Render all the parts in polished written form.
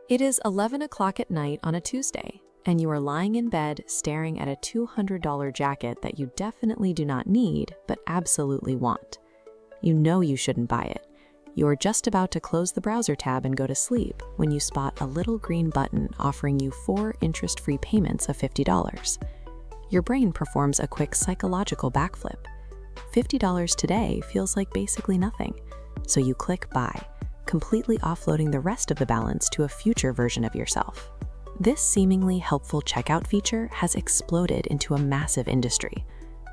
It is 11 o'clock at night on a Tuesday, and you are lying in bed staring at a $200 jacket that you definitely do not need, but absolutely want. You know you shouldn't buy it. You are just about to close the browser tab and go to sleep when you spot a little green button offering you 4 interest-free payments of $50. Your brain performs a quick psychological backflip. $50 today feels like basically nothing, so you click buy, completely offloading the rest of the balance to a future version of yourself. This seemingly helpful checkout feature has exploded into a massive industry.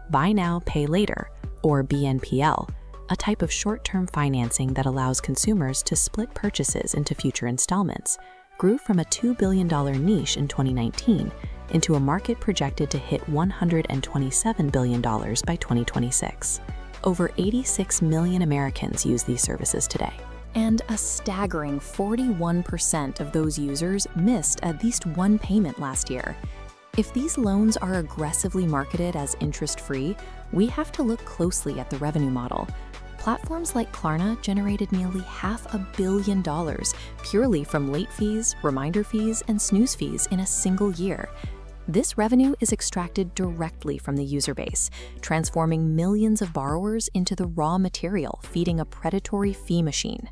Buy now, pay later, or BNPL, a type of short-term financing that allows consumers to split purchases into future installments, grew from a $2 billion niche in 2019 into a market projected to hit $127 billion by 2026. Over 86 million Americans use these services today. And a staggering 41% of those users missed at least one payment last year. If these loans are aggressively marketed as interest-free, we have to look closely at the revenue model. Platforms like Klarna generated nearly $500 million purely from late fees, reminder fees, and snooze fees in a single year. This revenue is extracted directly from the user base, transforming millions of borrowers into the raw material feeding a predatory fee machine.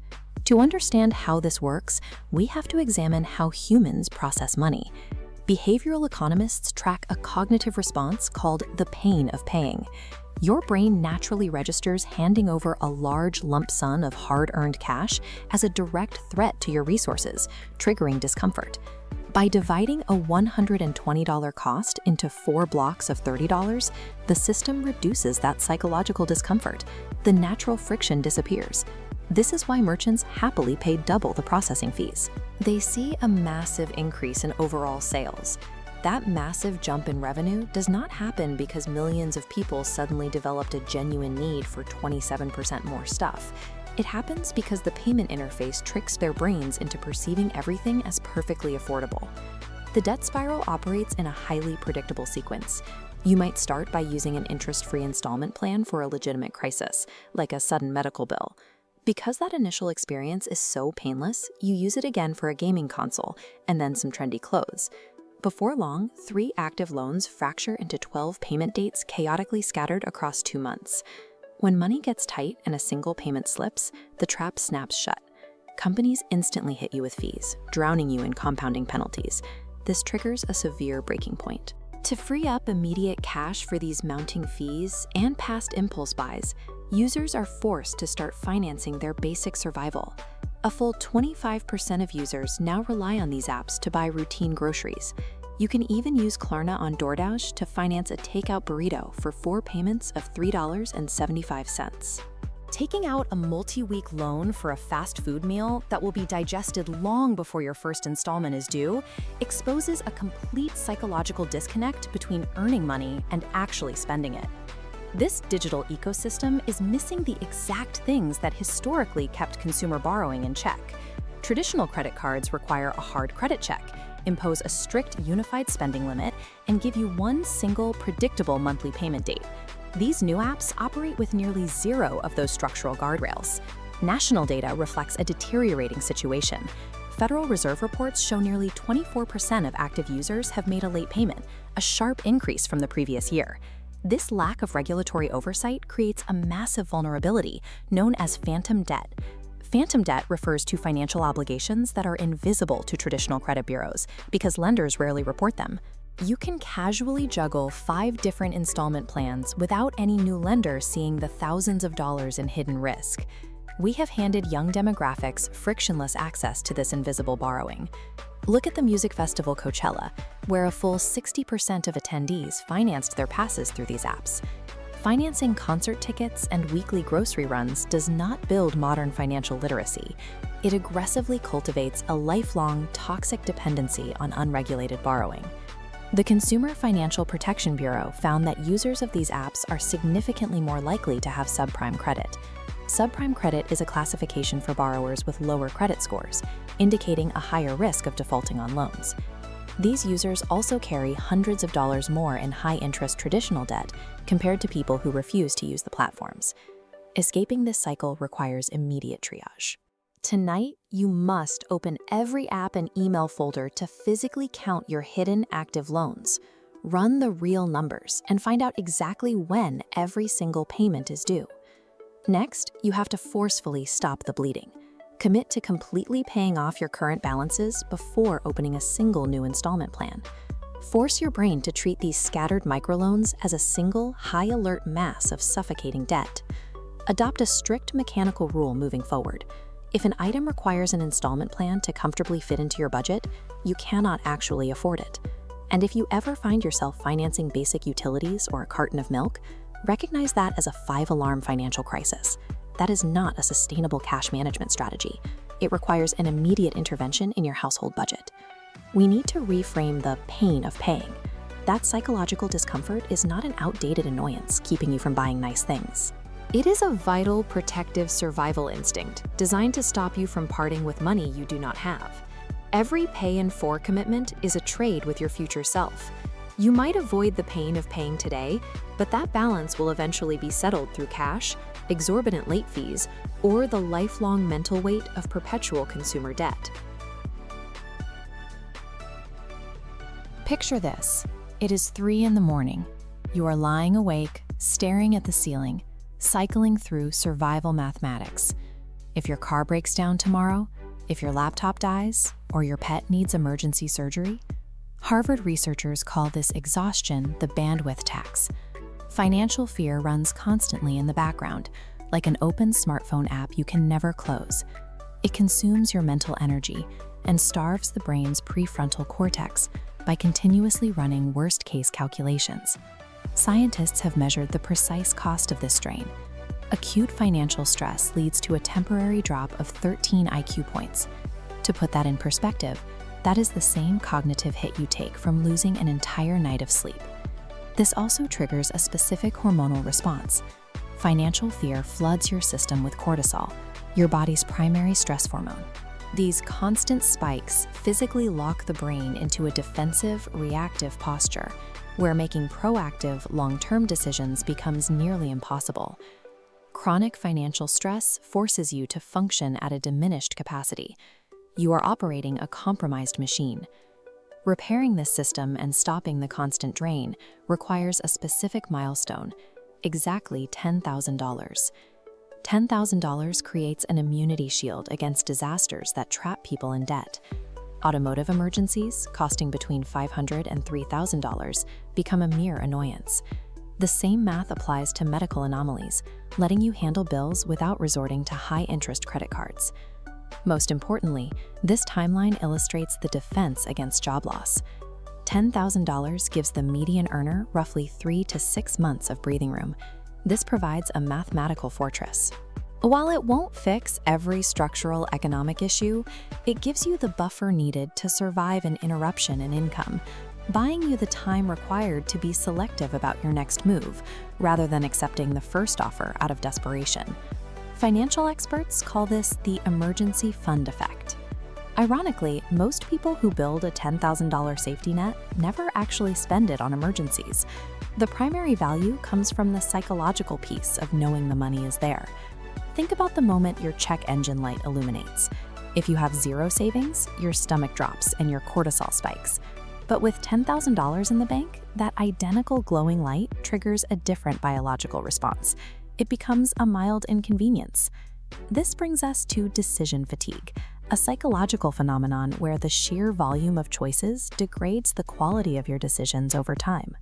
To understand how this works, we have to examine how humans process money. Behavioral economists track a cognitive response called the pain of paying. Your brain naturally registers handing over a large lump sum of hard-earned cash as a direct threat to your resources, triggering discomfort. By dividing a $120 cost into 4 blocks of $30, the system reduces that psychological discomfort. The natural friction disappears. This is why merchants happily pay double the processing fees. They see a massive increase in overall sales. That massive jump in revenue does not happen because millions of people suddenly developed a genuine need for 27% more stuff. It happens because the payment interface tricks their brains into perceiving everything as perfectly affordable. The debt spiral operates in a highly predictable sequence. You might start by using an interest-free installment plan for a legitimate crisis, like a sudden medical bill. Because that initial experience is so painless, you use it again for a gaming console, and then some trendy clothes. Before long, 3 active loans fracture into 12 payment dates chaotically scattered across 2 months. When money gets tight and a single payment slips, the trap snaps shut. Companies instantly hit you with fees, drowning you in compounding penalties. This triggers a severe breaking point. To free up immediate cash for these mounting fees and past impulse buys, users are forced to start financing their basic survival. A full 25% of users now rely on these apps to buy routine groceries. You can even use Klarna on DoorDash to finance a takeout burrito for 4 payments of $3.75. Taking out a multi-week loan for a fast food meal that will be digested long before your first installment is due exposes a complete psychological disconnect between earning money and actually spending it. This digital ecosystem is missing the exact things that historically kept consumer borrowing in check. Traditional credit cards require a hard credit check, impose a strict unified spending limit, and give you one single predictable monthly payment date. These new apps operate with nearly 0 of those structural guardrails. National data reflects a deteriorating situation. Federal Reserve reports show nearly 24% of active users have made a late payment, a sharp increase from the previous year. This lack of regulatory oversight creates a massive vulnerability known as phantom debt. Phantom debt refers to financial obligations that are invisible to traditional credit bureaus because lenders rarely report them. You can casually juggle 5 different installment plans without any new lender seeing the thousands of dollars in hidden risk. We have handed young demographics frictionless access to this invisible borrowing. Look at the music festival Coachella, where a full 60% of attendees financed their passes through these apps. Financing concert tickets and weekly grocery runs does not build modern financial literacy. It aggressively cultivates a lifelong, toxic dependency on unregulated borrowing. The Consumer Financial Protection Bureau found that users of these apps are significantly more likely to have subprime credit. Subprime credit is a classification for borrowers with lower credit scores, indicating a higher risk of defaulting on loans. These users also carry hundreds of dollars more in high-interest traditional debt compared to people who refuse to use the platforms. Escaping this cycle requires immediate triage. Tonight, you must open every app and email folder to physically count your hidden active loans. Run the real numbers and find out exactly when every single payment is due. Next, you have to forcefully stop the bleeding. Commit to completely paying off your current balances before opening a single new installment plan. Force your brain to treat these scattered microloans as a single, high-alert mass of suffocating debt. Adopt a strict mechanical rule moving forward. If an item requires an installment plan to comfortably fit into your budget, you cannot actually afford it. And if you ever find yourself financing basic utilities or a carton of milk, recognize that as a 5-alarm financial crisis. That is not a sustainable cash management strategy. It requires an immediate intervention in your household budget. We need to reframe the pain of paying. That psychological discomfort is not an outdated annoyance keeping you from buying nice things. It is a vital, protective survival instinct designed to stop you from parting with money you do not have. Every pay in 4 commitment is a trade with your future self. You might avoid the pain of paying today, but that balance will eventually be settled through cash, exorbitant late fees, or the lifelong mental weight of perpetual consumer debt. Picture this. It is 3 in the morning. You are lying awake, staring at the ceiling, cycling through survival mathematics. If your car breaks down tomorrow, if your laptop dies, or your pet needs emergency surgery, Harvard researchers call this exhaustion the bandwidth tax. Financial fear runs constantly in the background, like an open smartphone app you can never close. It consumes your mental energy and starves the brain's prefrontal cortex by continuously running worst-case calculations. Scientists have measured the precise cost of this strain. Acute financial stress leads to a temporary drop of 13 IQ points. To put that in perspective, that is the same cognitive hit you take from losing an entire night of sleep. This also triggers a specific hormonal response. Financial fear floods your system with cortisol, your body's primary stress hormone. These constant spikes physically lock the brain into a defensive, reactive posture, where making proactive, long-term decisions becomes nearly impossible. Chronic financial stress forces you to function at a diminished capacity. You are operating a compromised machine. Repairing this system and stopping the constant drain requires a specific milestone, exactly $10,000. $10,000 creates an immunity shield against disasters that trap people in debt. Automotive emergencies, costing between $500 and $3,000, become a mere annoyance. The same math applies to medical anomalies, letting you handle bills without resorting to high-interest credit cards. Most importantly, this timeline illustrates the defense against job loss. $10,000 gives the median earner roughly 3 to 6 months of breathing room. This provides a mathematical fortress. While it won't fix every structural economic issue, it gives you the buffer needed to survive an interruption in income, buying you the time required to be selective about your next move, rather than accepting the first offer out of desperation. Financial experts call this the emergency fund effect. Ironically, most people who build a $10,000 safety net never actually spend it on emergencies. The primary value comes from the psychological piece of knowing the money is there. Think about the moment your check engine light illuminates. If you have 0 savings, your stomach drops and your cortisol spikes. But with $10,000 in the bank, that identical glowing light triggers a different biological response. It becomes a mild inconvenience. This brings us to decision fatigue, a psychological phenomenon where the sheer volume of choices degrades the quality of your decisions over time.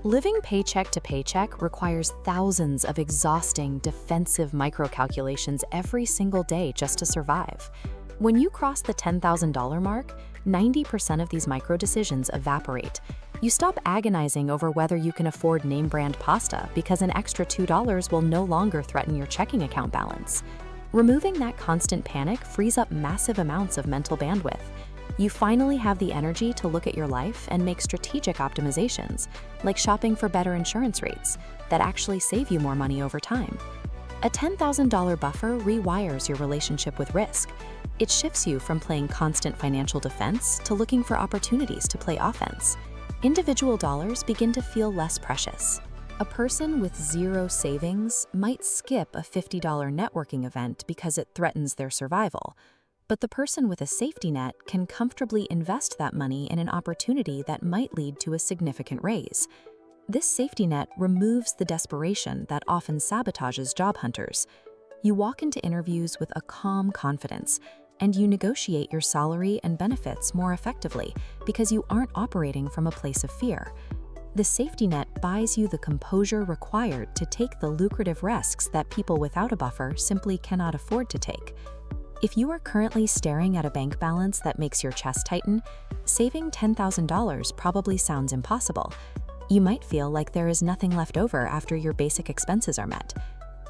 Living paycheck to paycheck requires thousands of exhausting, defensive micro-calculations every single day just to survive. When you cross the $10,000 mark, 90% of these micro-decisions evaporate. You stop agonizing over whether you can afford name-brand pasta because an extra $2 will no longer threaten your checking account balance. Removing that constant panic frees up massive amounts of mental bandwidth. You finally have the energy to look at your life and make strategic optimizations, like shopping for better insurance rates that actually save you more money over time. A $10,000 buffer rewires your relationship with risk. It shifts you from playing constant financial defense to looking for opportunities to play offense. Individual dollars begin to feel less precious. A person with zero savings might skip a $50 networking event because it threatens their survival. But the person with a safety net can comfortably invest that money in an opportunity that might lead to a significant raise. This safety net removes the desperation that often sabotages job hunters. You walk into interviews with a calm confidence, and you negotiate your salary and benefits more effectively because you aren't operating from a place of fear. The safety net buys you the composure required to take the lucrative risks that people without a buffer simply cannot afford to take. If you are currently staring at a bank balance that makes your chest tighten, saving $10,000 probably sounds impossible. You might feel like there is nothing left over after your basic expenses are met.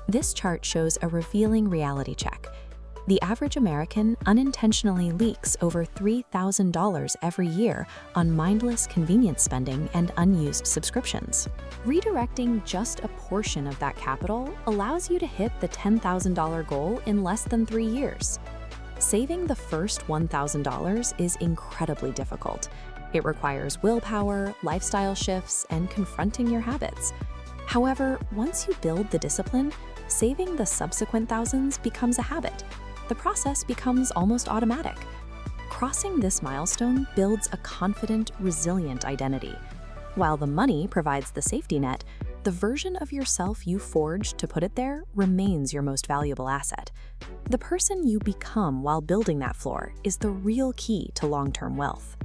This chart shows a revealing reality check. The average American unintentionally leaks over $3,000 every year on mindless convenience spending and unused subscriptions. Redirecting just a portion of that capital allows you to hit the $10,000 goal in less than 3 years. Saving the first $1,000 is incredibly difficult. It requires willpower, lifestyle shifts, and confronting your habits. However, once you build the discipline, saving the subsequent thousands becomes a habit. The process becomes almost automatic. Crossing this milestone builds a confident, resilient identity. While the money provides the safety net, the version of yourself you forged to put it there remains your most valuable asset. The person you become while building that floor is the real key to long-term wealth.